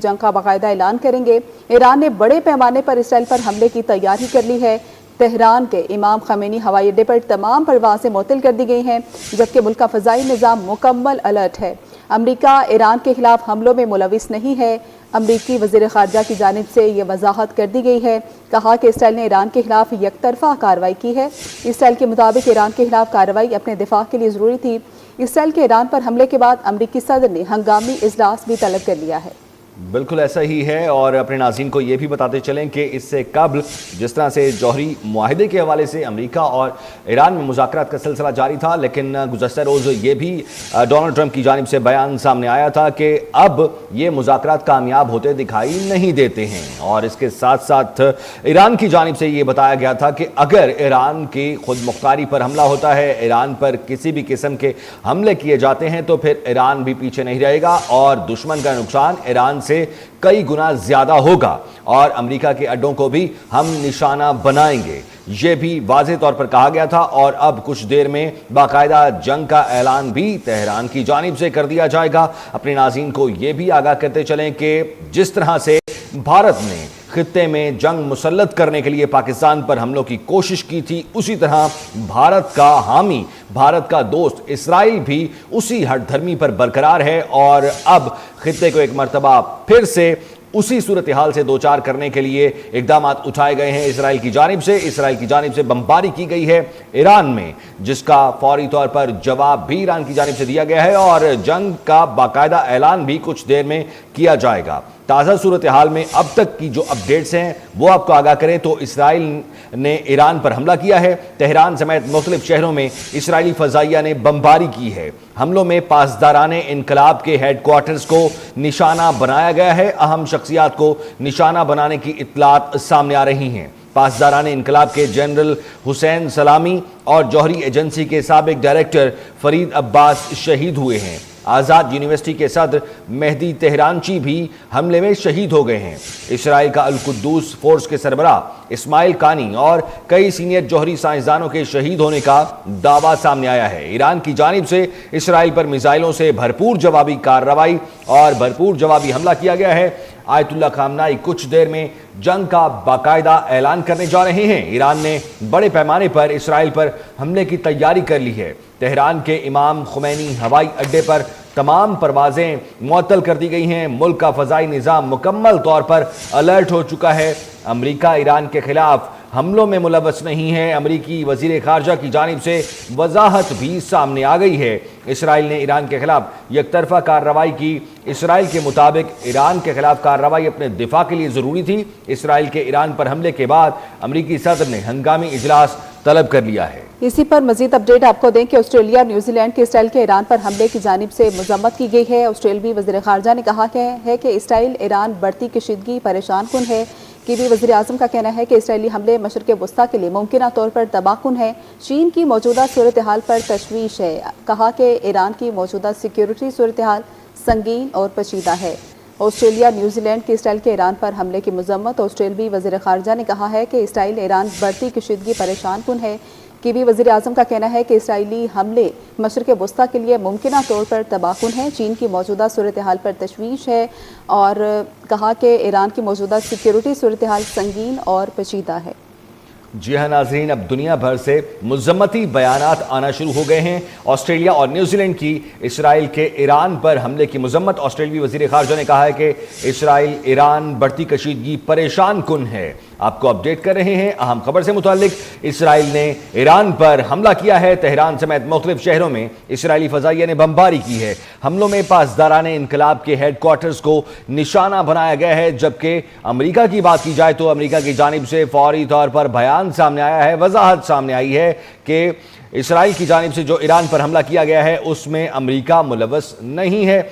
جنگ کا باقاعدہ اعلان کریں گے۔ ایران نے بڑے پیمانے پر اسرائیل پر حملے کی تیاری کر لی ہے۔ تہران کے امام خمینی ہوائی اڈے پر تمام پروازیں معطل کر دی گئی ہیں، جبکہ ملک کا فضائی نظام مکمل الرٹ ہے۔ امریکہ ایران کے خلاف حملوں میں ملوث نہیں ہے۔ امریکی وزیر خارجہ کی جانب سے یہ وضاحت کر دی گئی ہے۔ کہا کہ اسرائیل نے ایران کے خلاف یک طرفہ کارروائی کی ہے۔ اسرائیل کے مطابق ایران کے خلاف کارروائی اپنے دفاع کے لیے ضروری تھی۔ اسرائیل کے ایران پر حملے کے بعد امریکی صدر نے ہنگامی اجلاس بھی طلب کر لیا ہے۔ بالکل ایسا ہی ہے، اور اپنے ناظرین کو یہ بھی بتاتے چلیں کہ اس سے قبل جس طرح سے جوہری معاہدے کے حوالے سے امریکہ اور ایران میں مذاکرات کا سلسلہ جاری تھا، لیکن گزشتہ روز یہ بھی ڈونلڈ ٹرمپ کی جانب سے بیان سامنے آیا تھا کہ اب یہ مذاکرات کامیاب ہوتے دکھائی نہیں دیتے ہیں، اور اس کے ساتھ ساتھ ایران کی جانب سے یہ بتایا گیا تھا کہ اگر ایران کی خود مختاری پر حملہ ہوتا ہے، ایران پر کسی بھی قسم کے حملے کیے جاتے ہیں، تو پھر ایران بھی پیچھے نہیں رہے گا اور دشمن کا نقصان ایران سے کئی گنا زیادہ ہوگا، اور امریکہ کے اڈوں کو بھی ہم نشانہ بنائیں گے۔ یہ بھی واضح طور پر کہا گیا تھا، اور اب کچھ دیر میں باقاعدہ جنگ کا اعلان بھی تہران کی جانب سے کر دیا جائے گا۔ اپنے ناظرین کو یہ بھی آگاہ کرتے چلیں کہ جس طرح سے بھارت نے خطے میں جنگ مسلط کرنے کے لیے پاکستان پر حملوں کی کوشش کی تھی، اسی طرح بھارت کا حامی، بھارت کا دوست اسرائیل بھی اسی ہٹ دھرمی پر برقرار ہے، اور اب خطے کو ایک مرتبہ پھر سے اسی صورتحال سے دوچار کرنے کے لیے اقدامات اٹھائے گئے ہیں اسرائیل کی جانب سے بمباری کی گئی ہے ایران میں، جس کا فوری طور پر جواب بھی ایران کی جانب سے دیا گیا ہے، اور جنگ کا باقاعدہ اعلان بھی کچھ دیر میں کیا جائے گا۔ تازہ صورتحال میں اب تک کی جو اپڈیٹس ہیں وہ آپ کو آگاہ کریں تو اسرائیل نے ایران پر حملہ کیا ہے۔ تہران سمیت مختلف شہروں میں اسرائیلی فضائیہ نے بمباری کی ہے۔ حملوں میں پاسداران انقلاب کے ہیڈ کوارٹرز کو نشانہ بنایا گیا ہے۔ اہم شخصیات کو نشانہ بنانے کی اطلاعات سامنے آ رہی ہیں۔ پاسداران انقلاب کے جنرل حسین سلامی اور جوہری ایجنسی کے سابق ڈائریکٹر فرید عباس شہید ہوئے ہیں۔ آزاد یونیورسٹی کے صدر مہدی تہرانچی بھی حملے میں شہید ہو گئے ہیں۔ اسرائیل کا القدس فورس کے سربراہ اسماعیل قانی اور کئی سینئر جوہری سائنسدانوں کے شہید ہونے کا دعویٰ سامنے آیا ہے۔ ایران کی جانب سے اسرائیل پر میزائلوں سے بھرپور جوابی کارروائی اور بھرپور جوابی حملہ کیا گیا ہے۔ آیت اللہ خامنائی کچھ دیر میں جنگ کا باقاعدہ اعلان کرنے جا رہے ہیں۔ ایران نے بڑے پیمانے پر اسرائیل پر حملے کی تیاری کر لی ہے۔ تہران کے امام خمینی ہوائی اڈے پر تمام پروازیں معطل کر دی گئی ہیں۔ ملک کا فضائی نظام مکمل طور پر الرٹ ہو چکا ہے۔ امریکہ ایران کے خلاف حملوں میں ملوث نہیں ہے۔ امریکی وزیر خارجہ کی جانب سے وضاحت بھی سامنے آ گئی ہے۔ اسرائیل نے ایران کے خلاف یک طرفہ کارروائی کی۔ اسرائیل کے مطابق ایران کے خلاف کارروائی اپنے دفاع کے لیے ضروری تھی۔ اسرائیل کے ایران پر حملے کے بعد امریکی صدر نے ہنگامی اجلاس طلب کر لیا ہے۔ اسی پر مزید اپڈیٹ آپ کو دیں کہ آسٹریلیا اور نیوزی لینڈ کے اسرائیل کے ایران پر حملے کی جانب سے مذمت کی گئی ہے۔ آسٹریلوی وزیر خارجہ نے کہا ہے کہ اسرائیل ایران بڑھتی کشیدگی پریشان کن ہے۔ کیوبی وزیر اعظم کا کہنا ہے کہ اسرائیلی حملے مشرق وسطیٰ کے لیے ممکنہ طور پر تباہ کن ہے۔ چین کی موجودہ صورتحال پر تشویش ہے۔ کہا کہ ایران کی موجودہ سیکیورٹی صورتحال سنگین اور پیچیدہ ہے۔ آسٹریلیا نیوزی لینڈ کے اسرائیل کے ایران پر حملے کی مذمت۔ آسٹریلوی وزیر خارجہ نے کہا ہے کہ اسرائیل ایران بڑھتی کشیدگی پریشان کن ہے۔ کیوبی وزیر اعظم کا کہنا ہے کہ اسرائیلی حملے مشرق وسطیٰ کے لیے ممکنہ طور پر تباہ کن ہیں۔ چین کی موجودہ صورتحال پر تشویش ہے، اور کہا کہ ایران کی موجودہ سیکیورٹی صورتحال سنگین اور پیچیدہ ہے۔ جی ہاں ناظرین، اب دنیا بھر سے مذمتی بیانات آنا شروع ہو گئے ہیں۔ آسٹریلیا اور نیوزی لینڈ کی اسرائیل کے ایران پر حملے کی مذمت۔ آسٹریلوی وزیر خارجہ نے کہا ہے کہ اسرائیل ایران بڑھتی کشیدگی پریشان کن ہے۔ آپ کو اپڈیٹ کر رہے ہیں اہم خبر سے متعلق۔ اسرائیل نے ایران پر حملہ کیا ہے۔ تہران سمیت مختلف شہروں میں اسرائیلی فضائیہ نے بمباری کی ہے۔ حملوں میں پاسداران انقلاب کے ہیڈ کوارٹرز کو نشانہ بنایا گیا ہے، جبکہ امریکہ کی بات کی جائے تو امریکہ کی جانب سے فوری طور پر بیان سامنے آیا ہے، وضاحت سامنے آئی ہے کہ اسرائیل کی جانب سے جو ایران پر حملہ کیا گیا ہے اس میں امریکہ ملوث نہیں ہے۔